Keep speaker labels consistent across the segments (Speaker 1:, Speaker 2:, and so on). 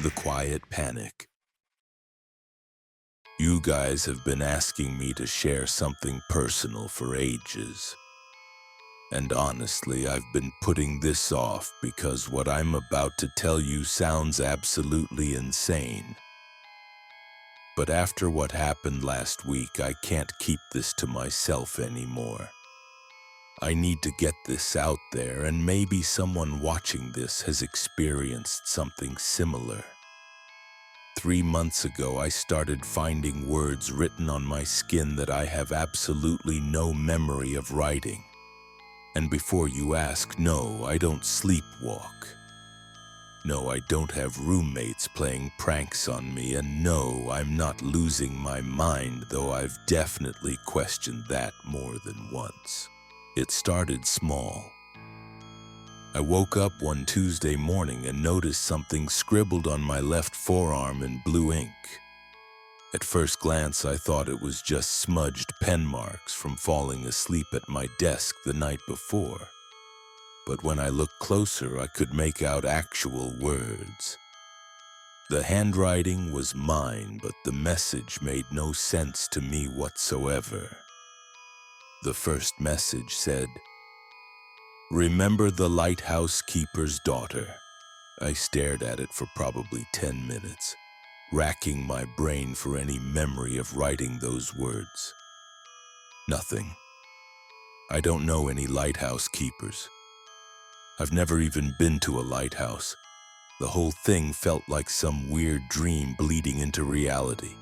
Speaker 1: The quiet panic. You guys have been asking me to share something personal for ages. And honestly, I've been putting this off because what I'm about to tell you sounds absolutely insane. But after what happened last week, I can't keep this to myself anymore. I need to get this out there, and maybe someone watching this has experienced something similar. 3 months ago, I started finding words written on my skin that I have absolutely no memory of writing. And before you ask, no, I don't sleepwalk. No, I don't have roommates playing pranks on me, and no, I'm not losing my mind, though I've definitely questioned that more than once. It started small. I woke up one Tuesday morning and noticed something scribbled on my left forearm in blue ink. At first glance, I thought it was just smudged pen marks from falling asleep at my desk the night before. But when I looked closer, I could make out actual words. The handwriting was mine, but the message made no sense to me whatsoever. The first message said, "Remember the lighthouse keeper's daughter." I stared at it for probably 10 minutes, racking my brain for any memory of writing those words. Nothing. I don't know any lighthouse keepers. I've never even been to a lighthouse. The whole thing felt like some weird dream bleeding into reality.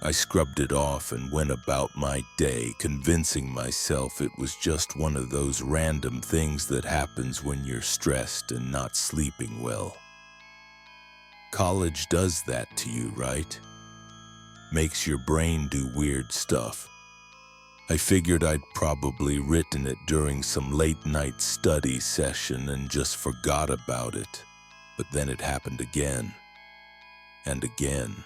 Speaker 1: I scrubbed it off and went about my day, convincing myself it was just one of those random things that happens when you're stressed and not sleeping well. College does that to you, right? Makes your brain do weird stuff. I figured I'd probably written it during some late-night study session and just forgot about it. But then it happened again. And again.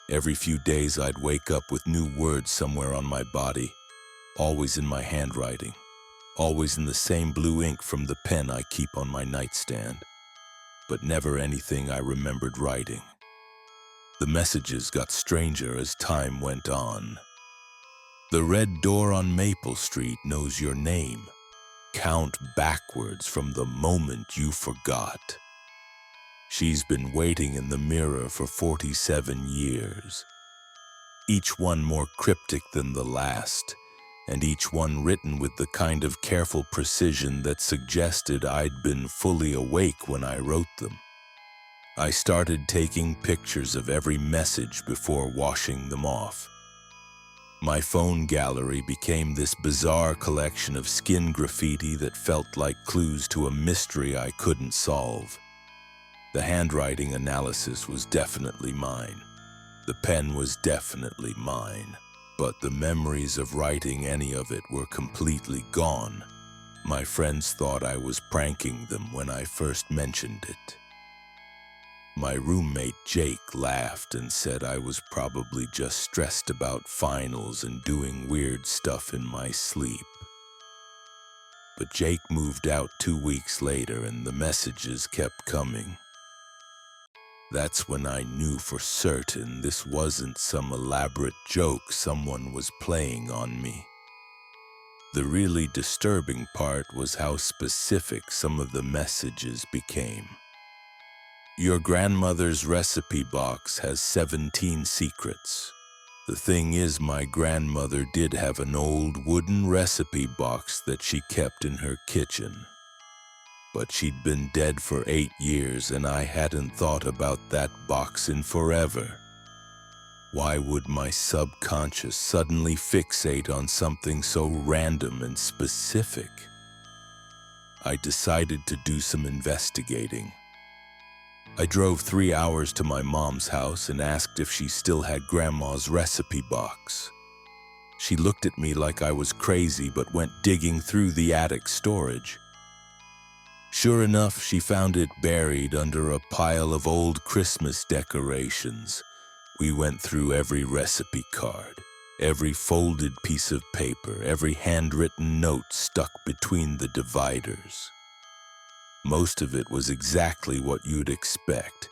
Speaker 1: Every few days I'd wake up with new words somewhere on my body, always in my handwriting, always in the same blue ink from the pen I keep on my nightstand, but never anything I remembered writing. The messages got stranger as time went on. The red door on Maple Street knows your name. Count backwards from the moment you forgot. She's been waiting in the mirror for 47 years. Each one more cryptic than the last, and each one written with the kind of careful precision that suggested I'd been fully awake when I wrote them. I started taking pictures of every message before washing them off. My phone gallery became this bizarre collection of skin graffiti that felt like clues to a mystery I couldn't solve. The handwriting analysis was definitely mine. The pen was definitely mine. But the memories of writing any of it were completely gone. My friends thought I was pranking them when I first mentioned it. My roommate Jake laughed and said I was probably just stressed about finals and doing weird stuff in my sleep. But Jake moved out 2 weeks later and the messages kept coming. That's when I knew for certain this wasn't some elaborate joke someone was playing on me. The really disturbing part was how specific some of the messages became. Your grandmother's recipe box has 17 secrets. The thing is, my grandmother did have an old wooden recipe box that she kept in her kitchen. But she'd been dead for 8 years and I hadn't thought about that box in forever. Why would my subconscious suddenly fixate on something so random and specific? I decided to do some investigating. I drove 3 hours to my mom's house and asked if she still had Grandma's recipe box. She looked at me like I was crazy but went digging through the attic storage. Sure enough, she found it buried under a pile of old Christmas decorations. We went through every recipe card, every folded piece of paper, every handwritten note stuck between the dividers. Most of it was exactly what you'd expect.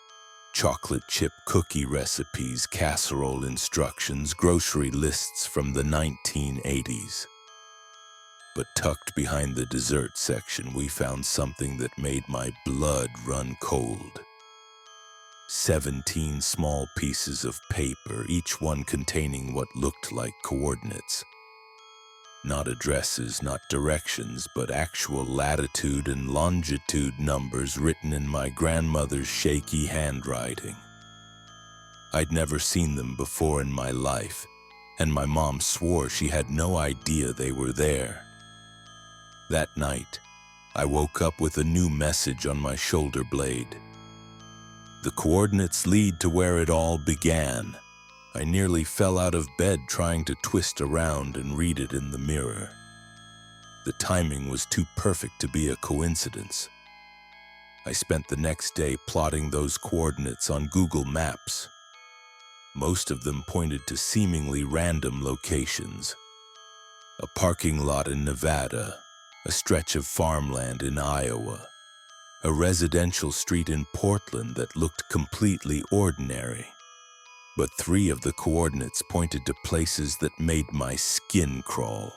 Speaker 1: chocolate chip cookie recipes, casserole instructions, grocery lists from the 1980s. But tucked behind the dessert section, we found something that made my blood run cold. 17 small pieces of paper, each one containing what looked like coordinates. Not addresses, not directions, but actual latitude and longitude numbers written in my grandmother's shaky handwriting. I'd never seen them before in my life, and my mom swore she had no idea they were there. That night, I woke up with a new message on my shoulder blade. The coordinates lead to where it all began. I nearly fell out of bed trying to twist around and read it in the mirror. The timing was too perfect to be a coincidence. I spent the next day plotting those coordinates on Google Maps. Most of them pointed to seemingly random locations. A parking lot in Nevada, a stretch of farmland in Iowa, a residential street in Portland that looked completely ordinary. But 3 of the coordinates pointed to places that made my skin crawl.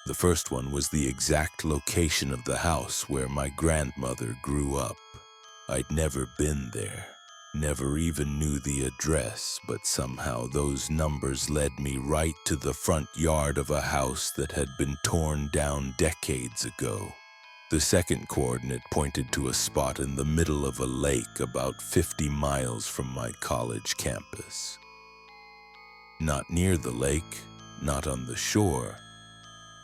Speaker 1: The first one was the exact location of the house where my grandmother grew up. I'd never been there, never even knew the address, but somehow those numbers led me right to the front yard of a house that had been torn down decades ago. The second coordinate pointed to a spot in the middle of a lake about 50 miles from my college campus. Not near the lake, not on the shore,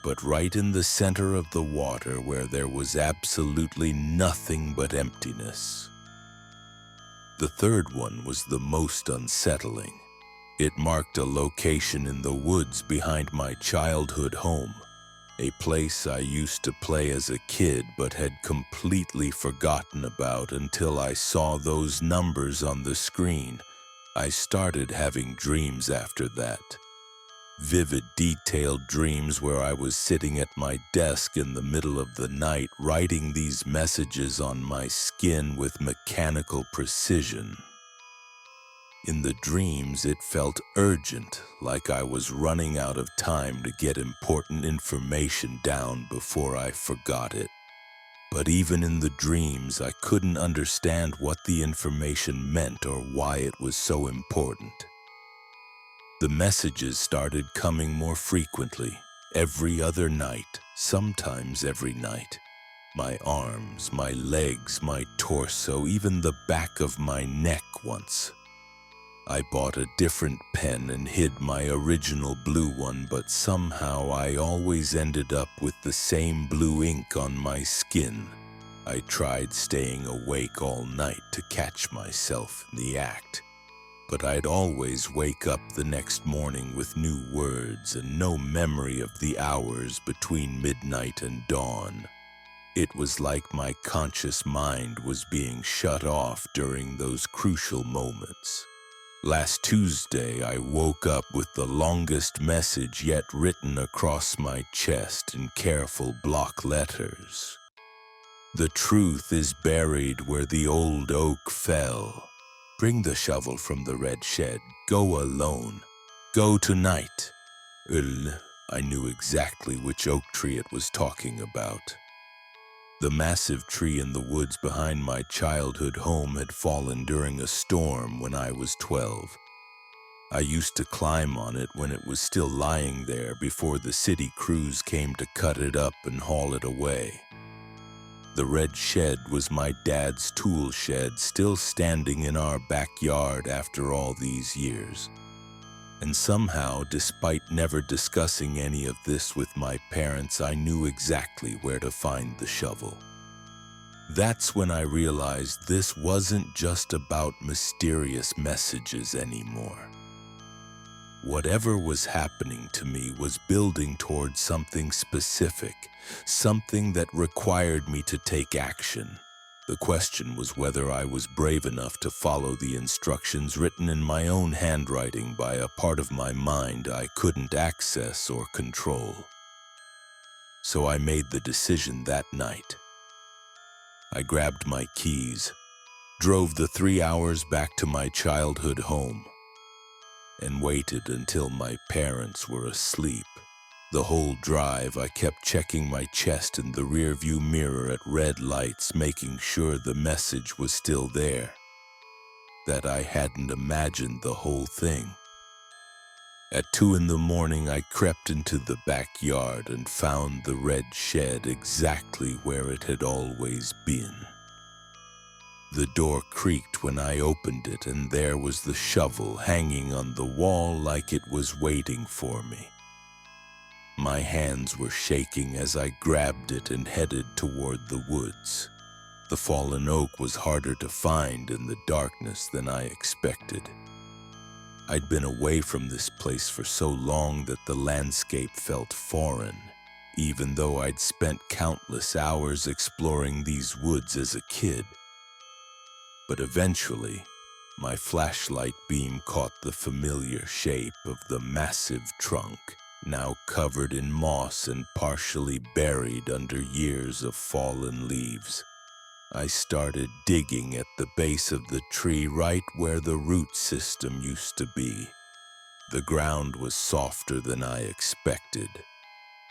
Speaker 1: but right in the center of the water where there was absolutely nothing but emptiness. The third one was the most unsettling. It marked a location in the woods behind my childhood home. A place I used to play as a kid but had completely forgotten about until I saw those numbers on the screen. I started having dreams after that. Vivid, detailed dreams where I was sitting at my desk in the middle of the night writing these messages on my skin with mechanical precision. In the dreams, it felt urgent, like I was running out of time to get important information down before I forgot it. But even in the dreams, I couldn't understand what the information meant or why it was so important. The messages started coming more frequently, every other night, sometimes every night. My arms, my legs, my torso, even the back of my neck once. I bought a different pen and hid my original blue one, but somehow I always ended up with the same blue ink on my skin. I tried staying awake all night to catch myself in the act, but I'd always wake up the next morning with new words and no memory of the hours between midnight and dawn. It was like my conscious mind was being shut off during those crucial moments. Last Tuesday, I woke up with the longest message yet written across my chest in careful block letters. The truth is buried where the old oak fell. Bring the shovel from the red shed. Go alone. Go tonight. I knew exactly which oak tree it was talking about. The massive tree in the woods behind my childhood home had fallen during a storm when I was 12. I used to climb on it when it was still lying there before the city crews came to cut it up and haul it away. The red shed was my dad's tool shed, still standing in our backyard after all these years. And somehow, despite never discussing any of this with my parents, I knew exactly where to find the shovel. That's when I realized this wasn't just about mysterious messages anymore. Whatever was happening to me was building towards something specific, something that required me to take action. The question was whether I was brave enough to follow the instructions written in my own handwriting by a part of my mind I couldn't access or control. So I made the decision that night. I grabbed my keys, drove the 3 hours back to my childhood home, and waited until my parents were asleep. The whole drive, I kept checking my chest in the rearview mirror at red lights, making sure the message was still there, that I hadn't imagined the whole thing. At 2 in the morning, I crept into the backyard and found the red shed exactly where it had always been. The door creaked when I opened it, and there was the shovel hanging on the wall like it was waiting for me. My hands were shaking as I grabbed it and headed toward the woods. The fallen oak was harder to find in the darkness than I expected. I'd been away from this place for so long that the landscape felt foreign, even though I'd spent countless hours exploring these woods as a kid. But eventually, my flashlight beam caught the familiar shape of the massive trunk, now covered in moss and partially buried under years of fallen leaves. I started digging at the base of the tree right where the root system used to be. The ground was softer than I expected,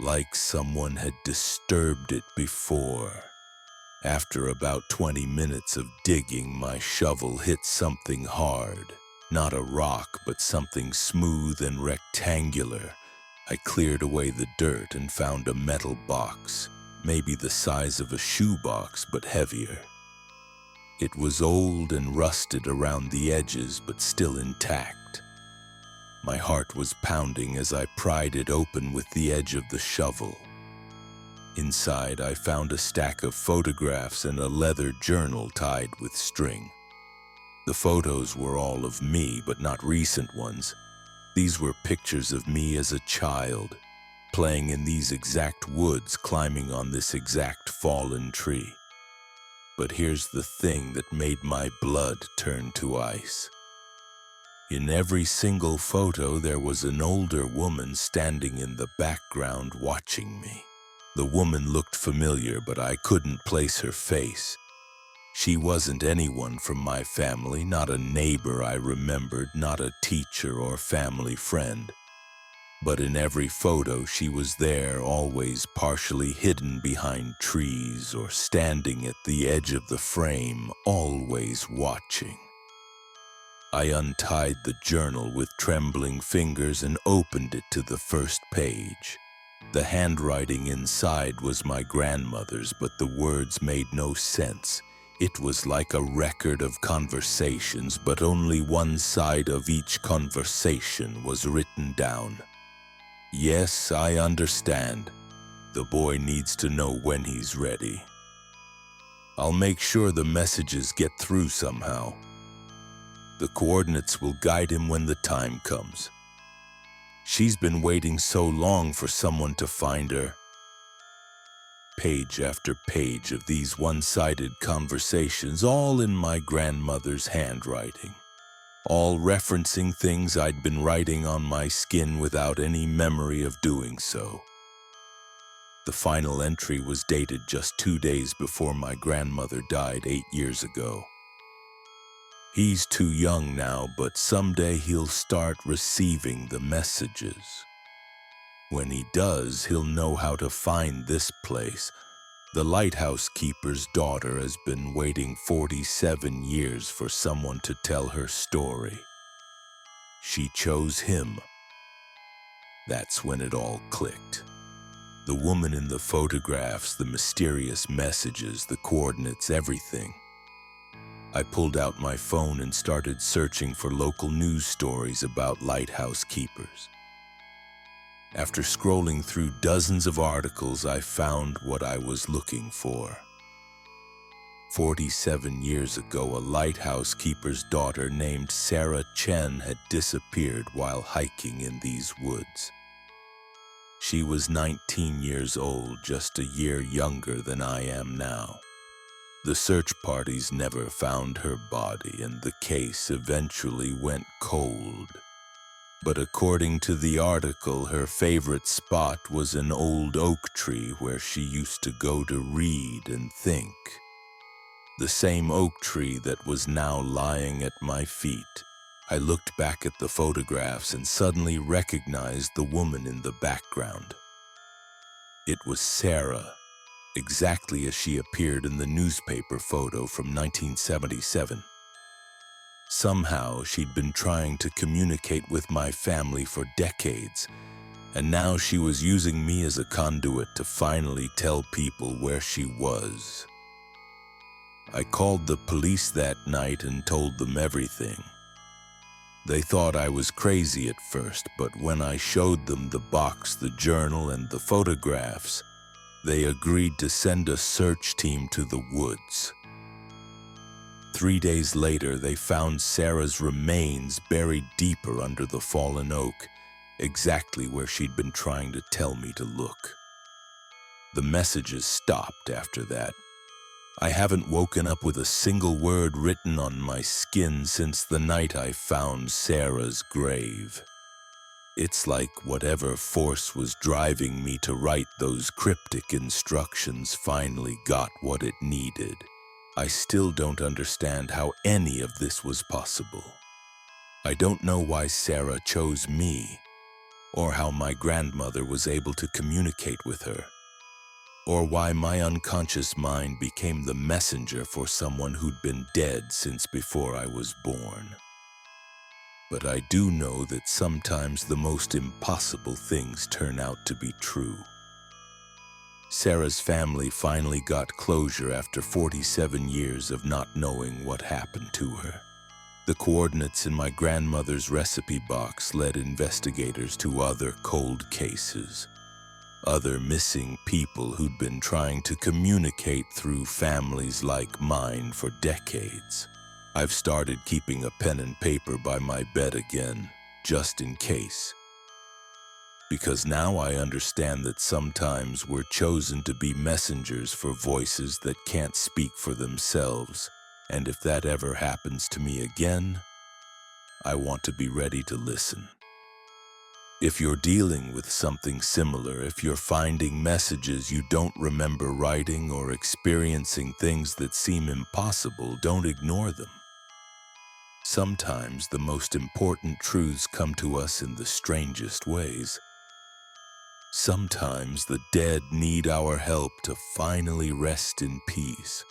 Speaker 1: like someone had disturbed it before. After about 20 minutes of digging, my shovel hit something hard. Not a rock, but something smooth and rectangular. I cleared away the dirt and found a metal box, maybe the size of a shoebox, but heavier. It was old and rusted around the edges, but still intact. My heart was pounding as I pried it open with the edge of the shovel. Inside, I found a stack of photographs and a leather journal tied with string. The photos were all of me, but not recent ones. These were pictures of me as a child, playing in these exact woods, climbing on this exact fallen tree. But here's the thing that made my blood turn to ice. In every single photo, there was an older woman standing in the background watching me. The woman looked familiar, but I couldn't place her face. She wasn't anyone from my family, not a neighbor I remembered, not a teacher or family friend. But in every photo, she was there, always partially hidden behind trees or standing at the edge of the frame, always watching. I untied the journal with trembling fingers and opened it to the first page. The handwriting inside was my grandmother's, but the words made no sense. It was like a record of conversations, but only one side of each conversation was written down. Yes, I understand. The boy needs to know when he's ready. I'll make sure the messages get through somehow. The coordinates will guide him when the time comes. She's been waiting so long for someone to find her. Page after page of these one-sided conversations, all in my grandmother's handwriting, all referencing things I'd been writing on my skin without any memory of doing so. The final entry was dated just 2 days before my grandmother died 8 years ago. He's too young now, but someday he'll start receiving the messages. When he does, he'll know how to find this place. The lighthouse keeper's daughter has been waiting 47 years for someone to tell her story. She chose him. That's when it all clicked. The woman in the photographs, the mysterious messages, the coordinates, everything. I pulled out my phone and started searching for local news stories about lighthouse keepers. After scrolling through dozens of articles, I found what I was looking for. 47 years ago, a lighthouse keeper's daughter named Sarah Chen had disappeared while hiking in these woods. She was 19 years old, just a year younger than I am now. The search parties never found her body, and the case eventually went cold. But according to the article, her favorite spot was an old oak tree where she used to go to read and think. the same oak tree that was now lying at my feet. I looked back at the photographs and suddenly recognized the woman in the background. It was Sarah, exactly as she appeared in the newspaper photo from 1977. Somehow, she'd been trying to communicate with my family for decades, and now she was using me as a conduit to finally tell people where she was. I called the police that night and told them everything. They thought I was crazy at first, but when I showed them the box, the journal, and the photographs, they agreed to send a search team to the woods. 3 days later, they found Sarah's remains buried deeper under the fallen oak, exactly where she'd been trying to tell me to look. The messages stopped after that. I haven't woken up with a single word written on my skin since the night I found Sarah's grave. It's like whatever force was driving me to write those cryptic instructions finally got what it needed. I still don't understand how any of this was possible. I don't know why Sarah chose me, or how my grandmother was able to communicate with her, or why my unconscious mind became the messenger for someone who'd been dead since before I was born. But I do know that sometimes the most impossible things turn out to be true. Sarah's family finally got closure after 47 years of not knowing what happened to her. The coordinates in my grandmother's recipe box led investigators to other cold cases, other missing people who'd been trying to communicate through families like mine for decades. I've started keeping a pen and paper by my bed again, just in case. Because now I understand that sometimes we're chosen to be messengers for voices that can't speak for themselves, and if that ever happens to me again, I want to be ready to listen. If you're dealing with something similar, if you're finding messages you don't remember writing or experiencing things that seem impossible, don't ignore them. Sometimes the most important truths come to us in the strangest ways. Sometimes the dead need our help to finally rest in peace.